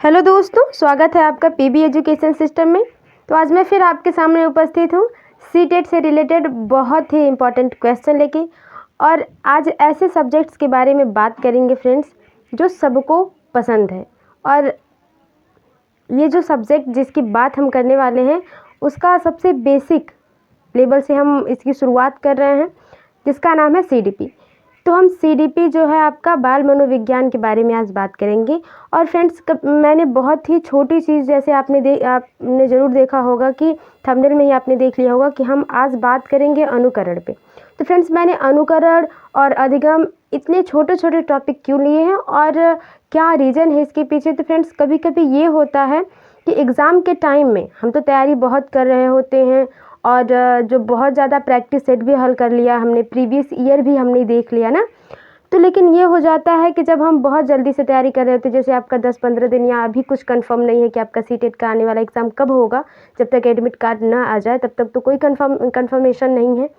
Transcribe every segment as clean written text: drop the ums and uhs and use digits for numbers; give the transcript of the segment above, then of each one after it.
Hello दोस्तों, स्वागत है आपका पीबी एजुकेशन सिस्टम में। तो आज मैं फिर आपके सामने उपस्थित हूँ सीटेट से रिलेटेड बहुत ही इम्पोर्टेंट क्वेश्चन लेके। और आज ऐसे सब्जेक्ट्स के बारे में बात करेंगे फ्रेंड्स जो सबको पसंद है। और ये जो सब्जेक्ट जिसकी बात हम करने वाले हैं उसका सबसे बेसिक लेवल से हम इसकी शुरुआत कर रहे हैं, जिसका नाम है सीडीपी। तो हम सीडीपी जो है आपका बाल मनोविज्ञान के बारे में आज बात करेंगे। और फ्रेंड्स मैंने बहुत ही छोटी चीज़, जैसे आपने ज़रूर देखा होगा कि थंबनेल में ही आपने देख लिया होगा कि हम आज बात करेंगे अनुकरण पे। तो फ्रेंड्स मैंने अनुकरण और अधिगम इतने छोटे छोटे टॉपिक क्यों लिए हैं और क्या रीज़न है इसके पीछे। तो फ्रेंड्स कभी कभी ये होता है कि एग्ज़ाम के टाइम में हम तो तैयारी बहुत कर रहे होते हैं और जो बहुत ज़्यादा प्रैक्टिस सेट भी हल कर लिया हमने, प्रीवियस ईयर भी हमने देख लिया ना। तो लेकिन ये हो जाता है कि जब हम बहुत जल्दी से तैयारी कर रहे होते हैं, जैसे आपका 10-15 दिन या अभी कुछ कंफर्म नहीं है कि आपका सीटेट का आने वाला एग्ज़ाम कब होगा, जब तक एडमिट कार्ड ना आ जाए तब तक तो कोई कंफर्मेशन नहीं है।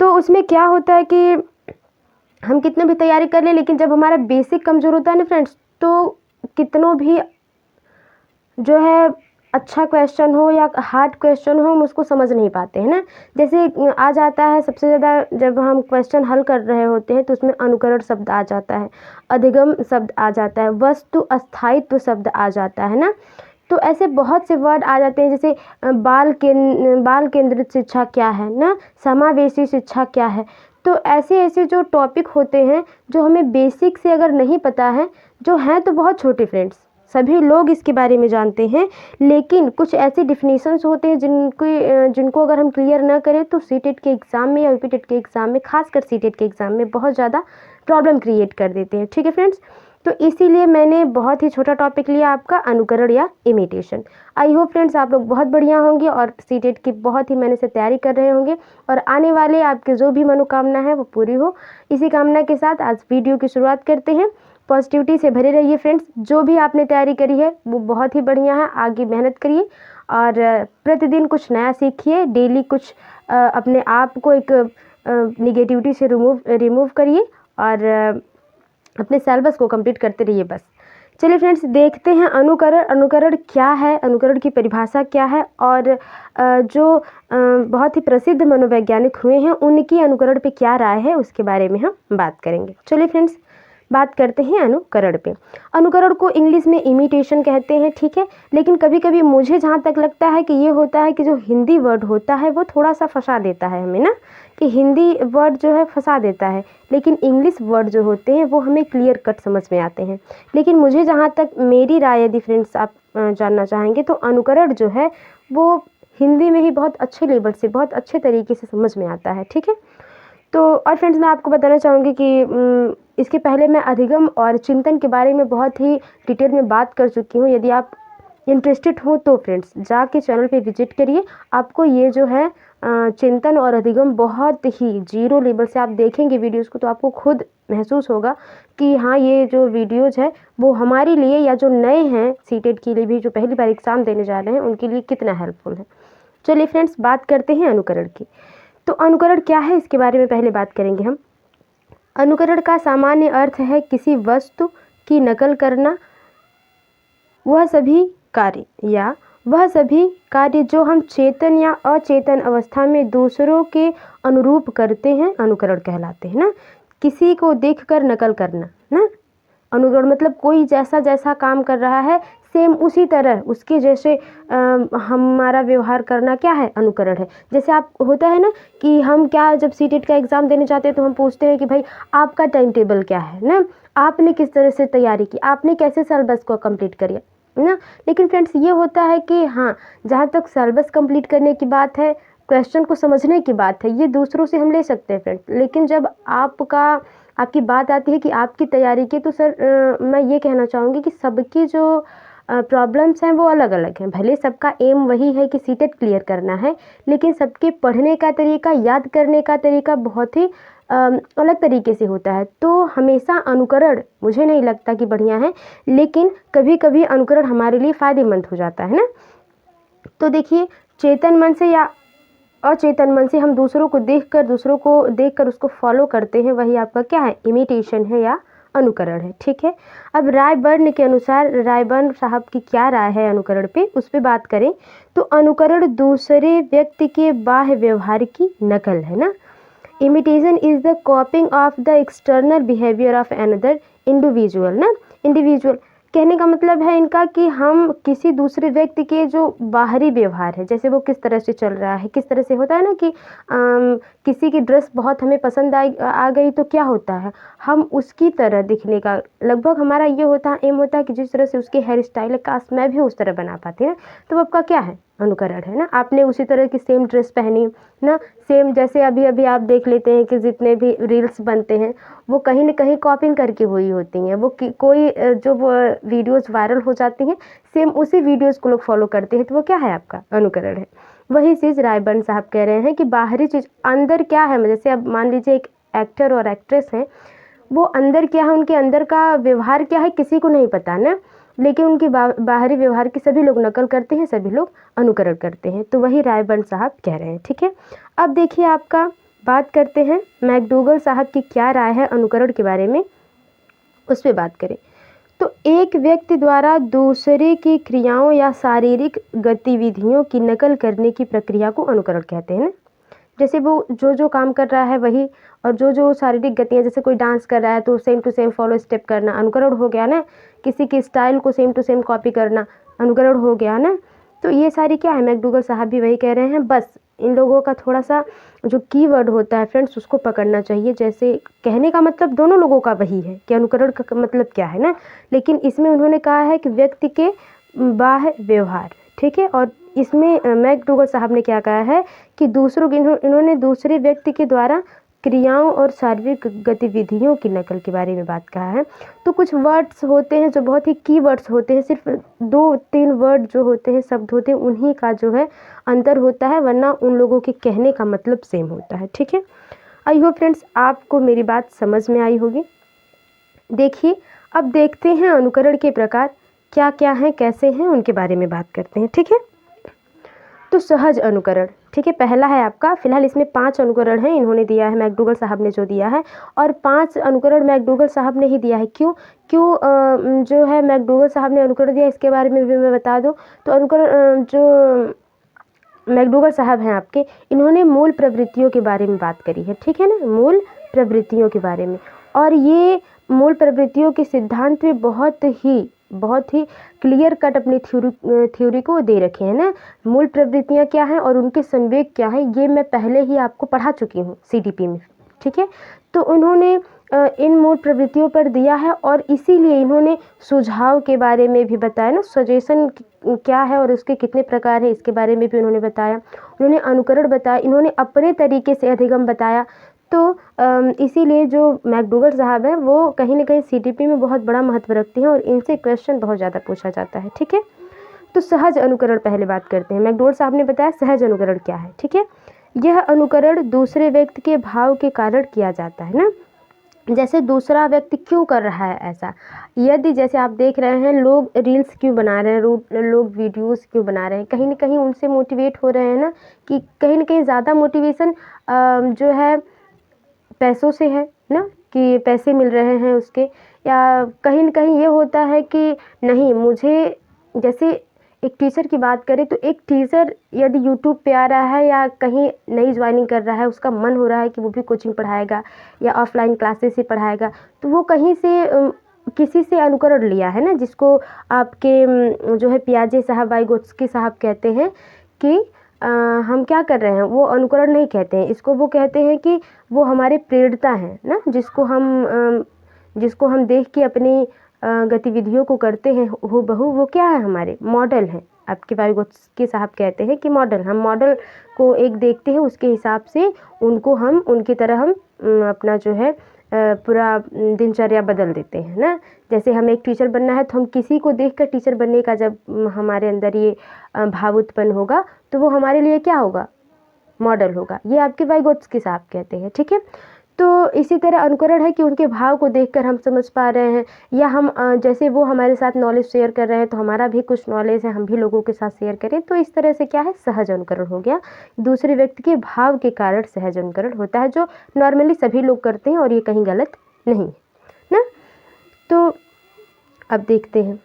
तो उसमें क्या होता है कि हम कितने भी तैयारी कर लें, लेकिन जब हमारा बेसिक कमज़ोर होता है ना फ्रेंड्स, तो कितनों भी जो है अच्छा क्वेश्चन हो या हार्ड क्वेश्चन हो हम उसको समझ नहीं पाते हैं ना। जैसे आ जाता है सबसे ज़्यादा, जब हम क्वेश्चन हल कर रहे होते हैं तो उसमें अनुकरण शब्द आ जाता है, अधिगम शब्द आ जाता है, वस्तु अस्थायित्व शब्द आ जाता है ना। तो ऐसे बहुत से वर्ड आ जाते हैं, जैसे बाल केंद्रित शिक्षा क्या है ना, समावेशी शिक्षा क्या है। तो ऐसे ऐसे जो टॉपिक होते हैं जो हमें बेसिक से अगर नहीं पता है, जो हैं तो बहुत छोटे फ्रेंड्स, सभी लोग इसके बारे में जानते हैं, लेकिन कुछ ऐसे डिफिनीशंस होते हैं जिनको अगर हम क्लियर ना करें तो सीटेट के एग्ज़ाम में या यूपीटेट के एग्ज़ाम में, खासकर सीटेट के एग्ज़ाम में बहुत ज़्यादा प्रॉब्लम क्रिएट कर देते हैं। ठीक है फ्रेंड्स, तो इसीलिए मैंने बहुत ही छोटा टॉपिक लिया आपका अनुकरण या इमिटेशन। आई होप फ्रेंड्स आप लोग बहुत बढ़िया होंगे और सीटेट की बहुत ही मेहनत से तैयारी कर रहे होंगे और आने वाले आपके जो भी मनोकामना है वो पूरी हो। इसी कामना के साथ आज वीडियो की शुरुआत करते हैं। पॉजिटिविटी से भरे रहिए फ्रेंड्स, जो भी आपने तैयारी करी है वो बहुत ही बढ़िया है, आगे मेहनत करिए और प्रतिदिन कुछ नया सीखिए, डेली कुछ अपने आप को एक निगेटिविटी से रिमूव करिए और अपने सिलेबस को कंप्लीट करते रहिए बस। चलिए फ्रेंड्स देखते हैं अनुकरण क्या है, अनुकरण की परिभाषा क्या है और जो बहुत ही प्रसिद्ध मनोवैज्ञानिक हुए हैं उनकी अनुकरण पे क्या राय है उसके बारे में हम बात करेंगे। चलिए फ्रेंड्स बात करते हैं अनुकरण पे। अनुकरण को इंग्लिश में इमिटेशन कहते हैं, ठीक है। लेकिन कभी कभी मुझे जहाँ तक लगता है कि ये होता है कि जो हिंदी वर्ड होता है वो थोड़ा सा फंसा देता है हमें ना, कि हिंदी वर्ड जो है फंसा देता है, लेकिन इंग्लिश वर्ड जो होते हैं वो हमें क्लियर कट समझ में आते हैं। लेकिन मुझे जहाँ तक, मेरी राय यदि फ्रेंड्स आप जानना चाहेंगे, तो अनुकरण जो है वो हिंदी में ही बहुत अच्छे लेवल से, बहुत अच्छे तरीके से समझ में आता है, ठीक है। तो और फ्रेंड्स मैं आपको बताना चाहूँगी कि इसके पहले मैं अधिगम और चिंतन के बारे में बहुत ही डिटेल में बात कर चुकी हूँ। यदि आप इंटरेस्टेड हो तो फ्रेंड्स जाके चैनल पे विजिट करिए। आपको ये जो है चिंतन और अधिगम बहुत ही जीरो लेवल से आप देखेंगे वीडियोस को तो आपको खुद महसूस होगा कि हाँ, ये जो वीडियोज है वो हमारे लिए या जो नए हैं सीटेट के लिए भी, जो पहली बार एग्ज़ाम देने जा रहे हैं, उनके लिए कितना हेल्पफुल है। चलिए फ्रेंड्स बात करते हैं अनुकरण की। तो अनुकरण क्या है इसके बारे में पहले बात करेंगे हम। अनुकरण का सामान्य अर्थ है किसी वस्तु की नकल करना, वह सभी कार्य जो हम चेतन या अचेतन अवस्था में दूसरों के अनुरूप करते हैं अनुकरण कहलाते हैं ना। किसी को देखकर नकल करना ना, अनुकरण मतलब कोई जैसा काम कर रहा है सेम उसी तरह उसके जैसे हमारा व्यवहार करना क्या है, अनुकरण है। जैसे आप होता है ना कि हम क्या, जब सीटेट का एग्ज़ाम देने जाते हैं तो हम पूछते हैं कि भाई आपका टाइम टेबल क्या है ना, आपने किस तरह से तैयारी की, आपने कैसे सिलेबस को कंप्लीट करिए ना। लेकिन फ्रेंड्स ये होता है कि हाँ, जहाँ तक सिलेबस कंप्लीट करने की बात है, क्वेश्चन को समझने की बात है, ये दूसरों से हम ले सकते हैं फ्रेंड्स। लेकिन जब आपकी बात आती है कि आपकी तैयारी की, तो सर मैं ये कहना चाहूँगी कि सबकी जो प्रॉब्लम्स हैं वो अलग अलग हैं। भले सबका एम वही है कि सीटेट क्लियर करना है, लेकिन सबके पढ़ने का तरीका, याद करने का तरीका बहुत ही अलग तरीके से होता है। तो हमेशा अनुकरण मुझे नहीं लगता कि बढ़िया है, लेकिन कभी कभी अनुकरण हमारे लिए फ़ायदेमंद हो जाता है ना। तो देखिए, चेतन मन से या अचेतन मन से हम दूसरों को देखकर उसको फॉलो करते हैं, वही आपका क्या है, इमिटेशन है या अनुकरण है। ठीक है, अब रायबर्न के अनुसार रायबर्न साहब की क्या राय है अनुकरण पे, उस पर बात करें तो अनुकरण दूसरे व्यक्ति के बाह्य व्यवहार की नकल है ना। Imitation is the कॉपिंग of the external behaviour of another individual ना। इंडिविजुअल कहने का मतलब है इनका कि हम किसी दूसरे व्यक्ति के जो बाहरी व्यवहार है, जैसे वो किस तरह से चल रहा है, किस तरह से होता है ना कि किसी की ड्रेस बहुत हमें पसंद आ गई तो क्या होता है, हम उसकी तरह दिखने का लगभग हमारा ये होता है, एम होता है कि जिस तरह से उसकी हेयर स्टाइल है काश मैं भी उस तरह बना पाती है, तो आपका क्या है, अनुकरण है ना। आपने उसी तरह की सेम ड्रेस पहनी ना, सेम जैसे अभी अभी आप देख लेते हैं कि जितने भी रील्स बनते हैं वो कहीं ना कहीं कॉपिंग करके हुई होती हैं, वो कोई जो वीडियोस वायरल हो जाती हैं सेम उसी वीडियोस को लोग फॉलो करते हैं, तो वो क्या है, आपका अनुकरण है। वही चीज़ रायबर्न साहब कह रहे हैं कि बाहरी चीज़ अंदर क्या है, जैसे अब मान लीजिए एक एक्टर और एक्ट्रेस हैं, वो अंदर क्या है, उनके अंदर का व्यवहार क्या है किसी को नहीं पता ना, लेकिन उनकी बाहरी व्यवहार की सभी लोग नकल करते हैं, सभी लोग अनुकरण करते हैं, तो वही रायबर्न साहब कह रहे हैं। ठीक है, अब देखिए आपका बात करते हैं मैकडूगल साहब की क्या राय है अनुकरण के बारे में, उस पर बात करें तो एक व्यक्ति द्वारा दूसरे की क्रियाओं या शारीरिक गतिविधियों की नकल करने की प्रक्रिया को अनुकरण कहते हैं ना। जैसे वो जो जो काम कर रहा है वही, और जो जो शारीरिक गतियाँ, जैसे कोई डांस कर रहा है तो same to same follow step करना अनुकरण हो गया ना, किसी की स्टाइल को सेम टू सेम कॉपी करना अनुकरण हो गया ना। तो ये सारी क्या है, मैकडूगल साहब भी वही कह रहे हैं, बस इन लोगों का थोड़ा सा जो कीवर्ड होता है फ्रेंड्स उसको पकड़ना चाहिए। जैसे कहने का मतलब दोनों लोगों का वही है कि अनुकरण का मतलब क्या है ना, लेकिन इसमें उन्होंने कहा है कि व्यक्ति के बाह्य व्यवहार, ठीक है, और इसमें मैकडूगल साहब ने क्या कहा है कि दूसरों की इन्होंने दूसरे व्यक्ति के द्वारा क्रियाओं और शारीरिक गतिविधियों की नकल के बारे में बात कहा है। तो कुछ वर्ड्स होते हैं जो बहुत ही की वर्ड्स होते हैं, सिर्फ 2-3 वर्ड जो होते हैं, शब्द होते हैं, उन्हीं का जो है अंतर होता है, वरना उन लोगों के कहने का मतलब सेम होता है। ठीक है, आई होप फ्रेंड्स आपको मेरी बात समझ में आई होगी। देखिए अब देखते हैं अनुकरण के प्रकार क्या क्या हैं, कैसे हैं, उनके बारे में बात करते हैं। ठीक है, तो सहज अनुकरण, ठीक है, पहला है आपका, फिलहाल इसमें 5 अनुकरण हैं, इन्होंने दिया है मैकडूगल साहब ने जो दिया है, और 5 अनुकरण मैकडूगल साहब ने ही दिया है। क्यों जो है मैकडूगल साहब ने अनुकरण दिया इसके बारे में भी मैं बता दूं। तो अनुकरण जो मैकडूगल साहब हैं आपके, इन्होंने मूल प्रवृत्तियों के बारे में बात करी है, ठीक है ना, मूल प्रवृत्तियों के बारे में, और ये मूल प्रवृत्तियों के सिद्धांत में बहुत ही क्लियर कट अपनी थ्योरी को दे रखे हैं ना। मूल प्रवृत्तियाँ क्या हैं और उनके संवेग क्या हैं, ये मैं पहले ही आपको पढ़ा चुकी हूँ CTP में। ठीक है, तो उन्होंने इन मूल प्रवृत्तियों पर दिया है, और इसीलिए इन्होंने सुझाव के बारे में भी बताया ना, सजेशन क्या है और उसके कितने प्रकार हैं इसके बारे में भी उन्होंने बताया। उन्होंने अनुकरण बताया, इन्होंने अपने तरीके से अधिगम बताया। तो इसीलिए जो मैकडूगल साहब हैं वो कहीं ना कहीं CTP में बहुत बड़ा महत्व रखते हैं, और इनसे क्वेश्चन बहुत ज़्यादा पूछा जाता है। ठीक है, तो सहज अनुकरण पहले बात करते हैं। मैकडूगल साहब ने बताया सहज अनुकरण क्या है। ठीक है, यह अनुकरण दूसरे व्यक्ति के भाव के कारण किया जाता है ना, जैसे दूसरा व्यक्ति क्यों कर रहा है ऐसा, यदि जैसे आप देख रहे हैं लोग रील्स क्यों बना रहे हैं, लोग वीडियोस क्यों बना रहे हैं, कहीं ना कहीं उनसे मोटिवेट हो रहे हैं ना, कि कहीं ना कहीं ज़्यादा मोटिवेशन जो है पैसों से है ना, कि पैसे मिल रहे हैं उसके, या कहीं न कहीं ये होता है कि नहीं मुझे, जैसे एक टीचर की बात करें तो एक टीचर यदि यूट्यूब पे आ रहा है या कहीं नई ज्वाइनिंग कर रहा है, उसका मन हो रहा है कि वो भी कोचिंग पढ़ाएगा या ऑफलाइन क्लासेस से पढ़ाएगा, तो वो कहीं से किसी से अनुकरण लिया है ना, जिसको आपके जो है पियाजे साहब, वाइगोत्स्की साहब कहते हैं कि हम क्या कर रहे हैं, वो अनुकरण नहीं कहते हैं इसको, वो कहते हैं कि वो हमारे प्रेरणा हैं ना, जिसको हम देख के अपनी गतिविधियों को करते हैं हूबहू, वो क्या है, हमारे मॉडल हैं। आपके वाइगोत्स्की साहब कहते हैं कि मॉडल, हम मॉडल को एक देखते हैं, उसके हिसाब से उनकी तरह हम अपना जो है पूरा दिनचर्या बदल देते हैं ना। जैसे हमें एक टीचर बनना है तो हम किसी को देखकर टीचर बनने का जब हमारे अंदर ये भाव उत्पन्न होगा तो वो हमारे लिए क्या होगा, मॉडल होगा। ये आपके वाइगोत्स्की साहब कहते हैं। ठीक है, तो इसी तरह अनुकरण है कि उनके भाव को देखकर हम समझ पा रहे हैं, या हम जैसे वो हमारे साथ नॉलेज शेयर कर रहे हैं तो हमारा भी कुछ नॉलेज है, हम भी लोगों के साथ शेयर करें, तो इस तरह से क्या है, सहज अनुकरण हो गया। दूसरे व्यक्ति के भाव के कारण सहज अनुकरण होता है, जो नॉर्मली सभी लोग करते हैं और ये कहीं गलत नहीं है ना। तो अब देखते हैं,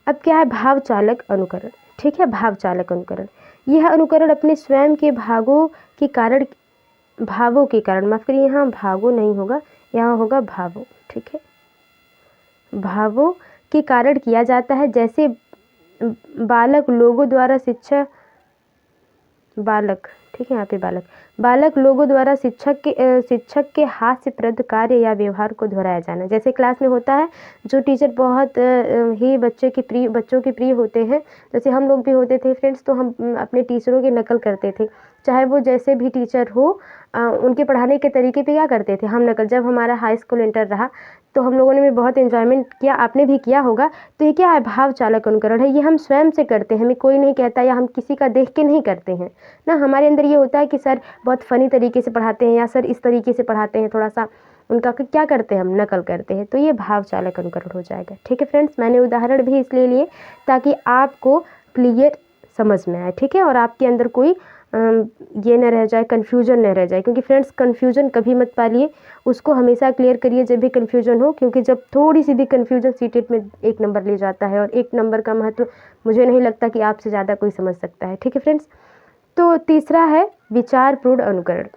अब क्या है भाव चालक अनुकरण। ठीक है, भाव चालक अनुकरण, यह अनुकरण अपने स्वयं के भावों के कारण, माफ करिए, यहाँ भावों नहीं होगा, यहाँ होगा भावों। ठीक है, भावों के कारण किया जाता है। जैसे बालक लोगों द्वारा शिक्षा, बालक, ठीक है, यहाँ पे बालक लोगों द्वारा शिक्षक के हास्यप्रद कार्य या व्यवहार को दोहराया जाना। जैसे क्लास में होता है, जो टीचर बहुत ही बच्चों के प्रिय होते हैं, जैसे हम लोग भी होते थे फ्रेंड्स, तो हम अपने टीचरों की नकल करते थे, चाहे वो जैसे भी टीचर हो, उनके पढ़ाने के तरीके पे क्या करते थे हम नकल। जब हमारा हाई स्कूल इंटर रहा तो हम लोगों ने भी बहुत एंजॉयमेंट किया, आपने भी किया होगा। तो ये क्या है, भाव चालक अनुकरण है। ये हम स्वयं से करते हैं, हमें कोई नहीं कहता, या हम किसी का देख के नहीं करते हैं ना। हमारे अंदर ये होता है कि सर बहुत फ़नी तरीके से पढ़ाते हैं, या सर इस तरीके से पढ़ाते हैं, थोड़ा सा उनका क्या करते हैं, हम नकल करते हैं। तो ये भाव चालक अनुकरण हो जाएगा। ठीक है फ्रेंड्स, मैंने उदाहरण भी इसलिए लिए ताकि आपको क्लियर समझ में आए। ठीक है, और आपके अंदर कोई ये न रह जाए, कन्फ्यूजन न रह जाए, क्योंकि फ्रेंड्स कन्फ्यूजन कभी मत पालिए, उसको हमेशा क्लियर करिए जब भी कन्फ्यूजन हो, क्योंकि जब थोड़ी सी भी कन्फ्यूजन सीटेट में 1 नंबर ले जाता है, और 1 नंबर का महत्व मुझे नहीं लगता कि आपसे ज़्यादा कोई समझ सकता है। ठीक है फ्रेंड्स, तो तीसरा है विचारपूर्ण अनुकरण।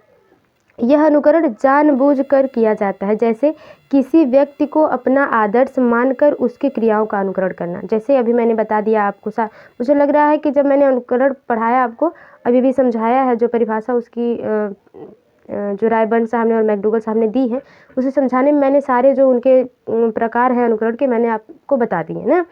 यह अनुकरण जानबूझकर किया जाता है। जैसे किसी व्यक्ति को अपना आदर्श मानकर उसकी क्रियाओं का अनुकरण करना। जैसे अभी मैंने बता दिया आपको, मुझे लग रहा है कि जब मैंने अनुकरण पढ़ाया आपको, अभी भी समझाया है, जो परिभाषा उसकी जो रायबर्न साहब ने और मैकडूगल साहब ने दी है, उसे समझाने में मैंने सारे जो उनके प्रकार हैं अनुकरण के, मैंने आपको बता दिए ना,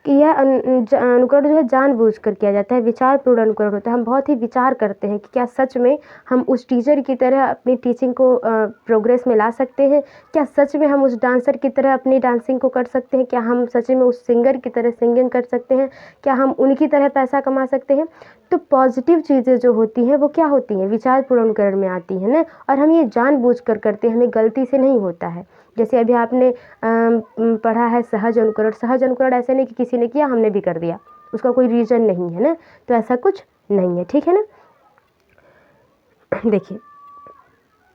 कि यह अनुकरण जो है जानबूझकर किया जाता है। विचारपूर्ण अनुकरण होता है, हम बहुत ही विचार करते हैं कि क्या सच में हम उस टीचर की तरह अपनी टीचिंग को प्रोग्रेस में ला सकते हैं, क्या सच में हम उस डांसर की तरह अपनी डांसिंग को कर सकते हैं, क्या हम सच में उस सिंगर की तरह सिंगिंग कर सकते हैं, क्या हम उनकी तरह पैसा कमा सकते हैं। तो पॉजिटिव चीज़ें जो होती हैं वो क्या होती हैं, विचारपूर्ण अनुकरण में आती हैं ना, और हम ये जानबूझकर करते हैं, हमें गलती से नहीं होता है। जैसे अभी आपने पढ़ा है सहज अनुकरण। सहज अनुकरण ऐसे नहीं कि किसी ने किया हमने भी कर दिया, उसका कोई रीज़न नहीं है ना, तो ऐसा कुछ नहीं है। ठीक है ना, देखिए,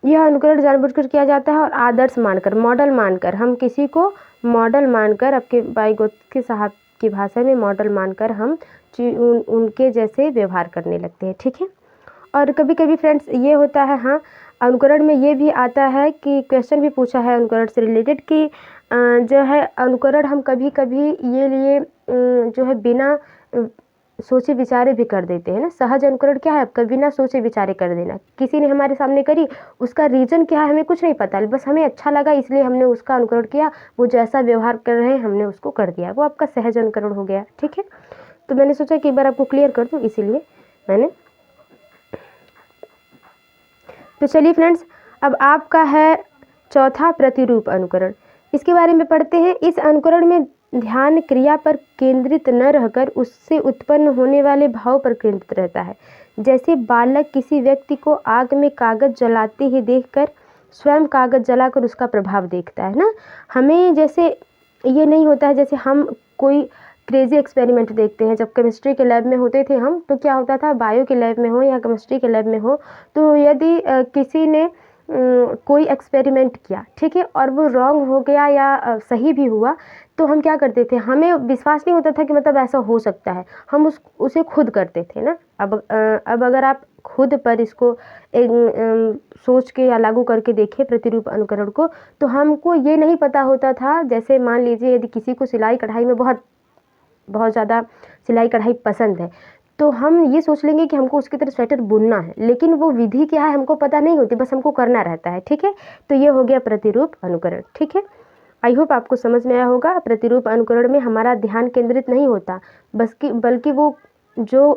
यह अनुकरण जानबूझकर किया जाता है। और आदर्श मानकर, मॉडल मानकर, हम किसी को मॉडल मानकर, आपके वाइगोत्स्की साहब की भाषा में मॉडल मानकर हम उनके जैसे व्यवहार करने लगते हैं। ठीक है, और कभी कभी फ्रेंड्स ये होता है, हाँ, अनुकरण में ये भी आता है कि क्वेश्चन भी पूछा है अनुकरण से रिलेटेड कि जो है अनुकरण हम कभी कभी ये लिए जो है बिना सोचे विचारे भी कर देते हैं ना। सहज अनुकरण क्या है, आपका बिना सोचे विचारे कर देना। किसी ने हमारे सामने करी, उसका रीज़न क्या है हमें कुछ नहीं पता, बस हमें अच्छा लगा इसलिए हमने उसका अनुकरण किया, वो जैसा व्यवहार कर रहे हैं हमने उसको कर दिया, वो आपका सहज अनुकरण हो गया। ठीक है, तो मैंने सोचा कि एक बार आपको क्लियर कर दूँ, इसीलिए मैंने। तो चलिए फ्रेंड्स, अब आपका है चौथा प्रतिरूप अनुकरण। इसके बारे में पढ़ते हैं। इस अनुकरण में ध्यान क्रिया पर केंद्रित न रहकर उससे उत्पन्न होने वाले भाव पर केंद्रित रहता है। जैसे बालक किसी व्यक्ति को आग में कागज जलाते ही देखकर स्वयं कागज जलाकर उसका प्रभाव देखता है ना। हमें जैसे ये नहीं होता है, जैसे हम कोई क्रेजी एक्सपेरिमेंट देखते हैं। जब केमिस्ट्री के लैब में होते थे हम, तो क्या होता था, बायो के लैब में हो या केमिस्ट्री के लैब में हो, तो यदि किसी ने कोई एक्सपेरिमेंट किया, ठीक है, और वो रॉन्ग हो गया या सही भी हुआ, तो हम क्या करते थे, हमें विश्वास नहीं होता था कि मतलब ऐसा हो सकता है, हम उसे खुद करते थे ना। अब अगर आप खुद पर इसको सोच के या लागू करके देखें प्रतिरूप अनुकरण को, तो हमको ये नहीं पता होता था। जैसे मान लीजिए यदि किसी को सिलाई कढ़ाई में बहुत ज़्यादा सिलाई कढ़ाई पसंद है, तो हम ये सोच लेंगे कि हमको उसकी तरह स्वेटर बुनना है, लेकिन वो विधि क्या है हमको पता नहीं होती, बस हमको करना रहता है। ठीक है, तो ये हो गया प्रतिरूप अनुकरण। ठीक है, आई होप आपको समझ में आया होगा। प्रतिरूप अनुकरण में हमारा ध्यान केंद्रित नहीं होता, बल्कि वो जो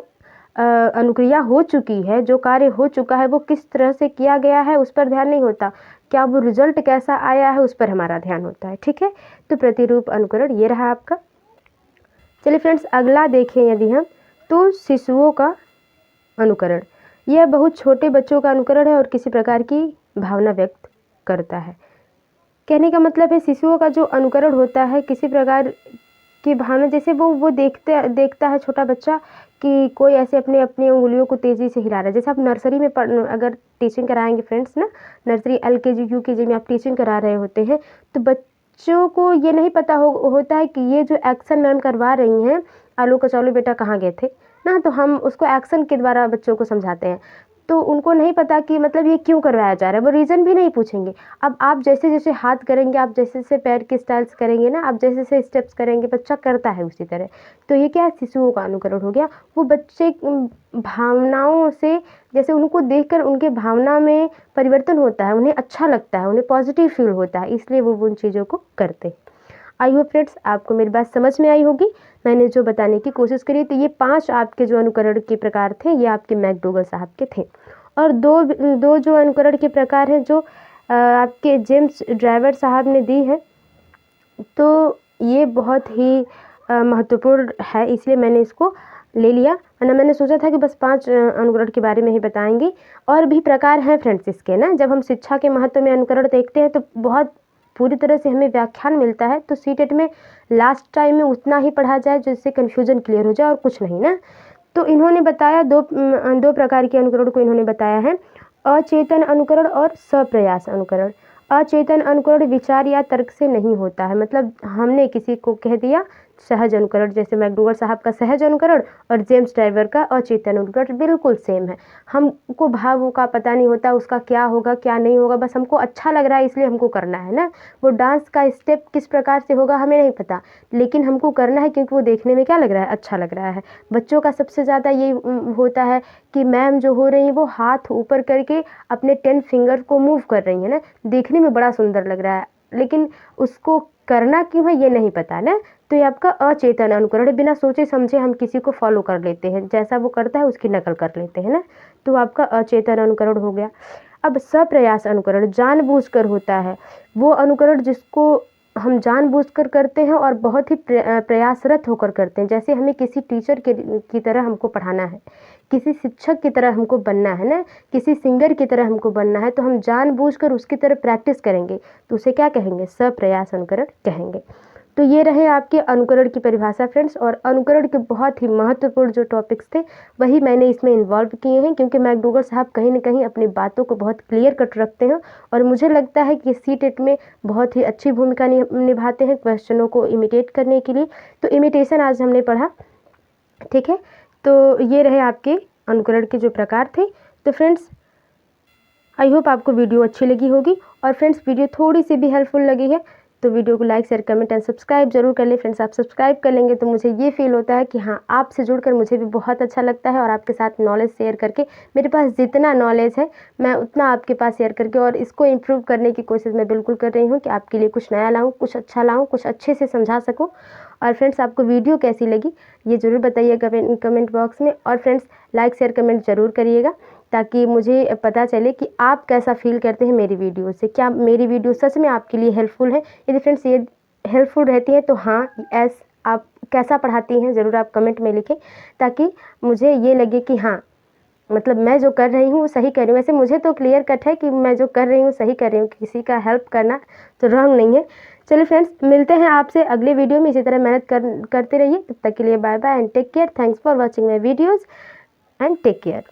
अनुक्रिया हो चुकी है, जो कार्य हो चुका है, वो किस तरह से किया गया है उस पर ध्यान नहीं होता, क्या वो रिजल्ट कैसा आया है उस पर हमारा ध्यान होता है। ठीक है, तो प्रतिरूप अनुकरण ये रहा आपका। चलिए फ्रेंड्स, अगला देखें यदि हम, तो शिशुओं का अनुकरण। यह बहुत छोटे बच्चों का अनुकरण है और किसी प्रकार की भावना व्यक्त करता है। कहने का मतलब है शिशुओं का जो अनुकरण होता है किसी प्रकार की भावना, जैसे वो देखता है छोटा बच्चा कि कोई ऐसे अपनी उंगलियों को तेज़ी से हिला रहा है। जैसे आप नर्सरी में अगर टीचिंग कराएंगे फ्रेंड्स ना, नर्सरी LKG UKG में आप टीचिंग करा रहे होते हैं, तो बच्चों को ये नहीं पता होता है कि ये जो एक्शन मैम करवा रही हैं, आलू कचौलू बेटा कहाँ गए थे ना, तो हम उसको एक्शन के द्वारा बच्चों को समझाते हैं। तो उनको नहीं पता कि मतलब ये क्यों करवाया जा रहा है, वो रीज़न भी नहीं पूछेंगे। अब आप जैसे जैसे हाथ करेंगे, आप जैसे जैसे पैर के स्टाइल्स करेंगे ना, आप जैसे जैसे स्टेप्स करेंगे, बच्चा करता है उसी तरह। तो ये क्या है, शिशुओं का अनुकरण हो गया। वो बच्चे भावनाओं से, जैसे उनको देखकर उनके भावना में परिवर्तन होता है, उन्हें अच्छा लगता है, उन्हें पॉजिटिव फील होता है, इसलिए वो उन चीज़ों को करते हैं। आई होप फ्रेंड्स आपको मेरी बात समझ में आई होगी, मैंने जो बताने की कोशिश करी। तो ये 5 आपके जो अनुकरण के प्रकार थे, ये आपके मैकडोगल साहब के थे। और दो जो अनुकरण के प्रकार हैं जो आपके जेम्स ड्राइवर साहब ने दी है, तो ये बहुत ही महत्वपूर्ण है, इसलिए मैंने इसको ले लिया। वरना मैंने सोचा था कि बस 5 अनुकरण के बारे में ही बताएंगे। और भी प्रकार हैं फ्रेंड्स इसके ना। जब हम शिक्षा के महत्व में अनुकरण देखते हैं तो बहुत पूरी तरह से हमें व्याख्यान मिलता है। तो सीटेट में लास्ट टाइम में उतना ही पढ़ा जाए जिससे कन्फ्यूजन क्लियर हो जाए, और कुछ नहीं ना। तो इन्होंने बताया दो प्रकार के अनुकरण को इन्होंने बताया है, अचेतन अनुकरण और सप्रयास अनुकरण। अचेतन अनुकरण विचार या तर्क से नहीं होता है, मतलब हमने किसी को कह दिया सहज अनुकरण, जैसे मैकडोगल साहब का सहज अनुकरण और जेम्स ड्राइवर का अचेतन अनुकरण बिल्कुल सेम है। हमको भावों का पता नहीं होता, उसका क्या होगा क्या नहीं होगा, बस हमको अच्छा लग रहा है इसलिए हमको करना है ना। वो डांस का स्टेप किस प्रकार से होगा हमें नहीं पता, लेकिन हमको करना है क्योंकि वो देखने में क्या लग रहा है, अच्छा लग रहा है। बच्चों का सबसे ज़्यादा ये होता है कि मैम जो हो रही है वो हाथ ऊपर करके अपने 10 फिंगर को मूव कर रही है ना, देखने में बड़ा सुंदर लग रहा है, लेकिन उसको करना क्यों है ये नहीं पता ना। तो ये आपका अचेतन अनुकरण है, बिना सोचे समझे हम किसी को फॉलो कर लेते हैं, जैसा वो करता है उसकी नकल कर लेते हैं ना, तो आपका अचेतन अनुकरण हो गया। अब सप्रयास अनुकरण जानबूझकर होता है, वो अनुकरण जिसको हम जानबूझकर करते हैं और बहुत ही प्रयासरत होकर करते हैं। जैसे हमें किसी टीचर की तरह हमको पढ़ाना है, किसी शिक्षक की तरह हमको बनना है ना, किसी सिंगर की तरह हमको बनना है, तो हम जानबूझकर उसकी तरह प्रैक्टिस करेंगे, तो उसे क्या कहेंगे, सप्रयास अनुकरण कहेंगे। तो ये रहे आपके अनुकरण की परिभाषा फ्रेंड्स। और अनुकरण के बहुत ही महत्वपूर्ण जो टॉपिक्स थे वही मैंने इसमें इन्वॉल्व किए हैं, क्योंकि मैकडोगल साहब कहीं ना कहीं अपनी बातों को बहुत क्लियर कट रखते हैं, और मुझे लगता है कि सीटेट में बहुत ही अच्छी भूमिका निभाते हैं क्वेश्चनों को इमिटेट करने के लिए। तो इमिटेशन आज हमने पढ़ा, ठीक है। तो ये रहे आपके अनुकरण के जो प्रकार थे। तो फ्रेंड्स आई होप आपको वीडियो अच्छी लगी होगी, और फ्रेंड्स वीडियो थोड़ी सी भी हेल्पफुल लगी है तो वीडियो को like share comment and subscribe जरूर कर लें फ्रेंड्स। आप सब्सक्राइब कर लेंगे तो मुझे ये फील होता है कि हाँ, आपसे जुड़कर मुझे भी बहुत अच्छा लगता है, और आपके साथ नॉलेज शेयर करके, मेरे पास जितना नॉलेज है मैं उतना आपके पास शेयर करके और इसको इम्प्रूव करने की कोशिश मैं बिल्कुल कर रही हूँ कि आपके लिए कुछ नया लाऊँ, कुछ अच्छा लाऊँ, कुछ अच्छे से समझा सकूँ। और फ्रेंड्स आपको वीडियो कैसी लगी ये ज़रूर बताइएगा कमेंट बॉक्स में, और फ्रेंड्स लाइक शेयर कमेंट ज़रूर करिएगा ताकि मुझे पता चले कि आप कैसा फील करते हैं मेरी वीडियो से, क्या मेरी वीडियो सच में आपके लिए हेल्पफुल है। यदि फ्रेंड्स ये हेल्पफुल रहती है तो हाँ, आप कैसा पढ़ाती हैं ज़रूर आप कमेंट में लिखें, ताकि मुझे ये लगे कि हाँ, मतलब मैं जो कर रही हूँ वो सही कर रही हूँ। वैसे मुझे तो क्लियर कट है कि मैं जो कर रही हूँ सही कर रही हूँ, किसी का हेल्प करना तो रॉन्ग नहीं है। चलिए फ्रेंड्स, मिलते हैं आपसे अगले वीडियो में, इसी तरह मेहनत करते रहिए। तब तक के लिए bye bye and take care. Thanks for watching my videos and take care.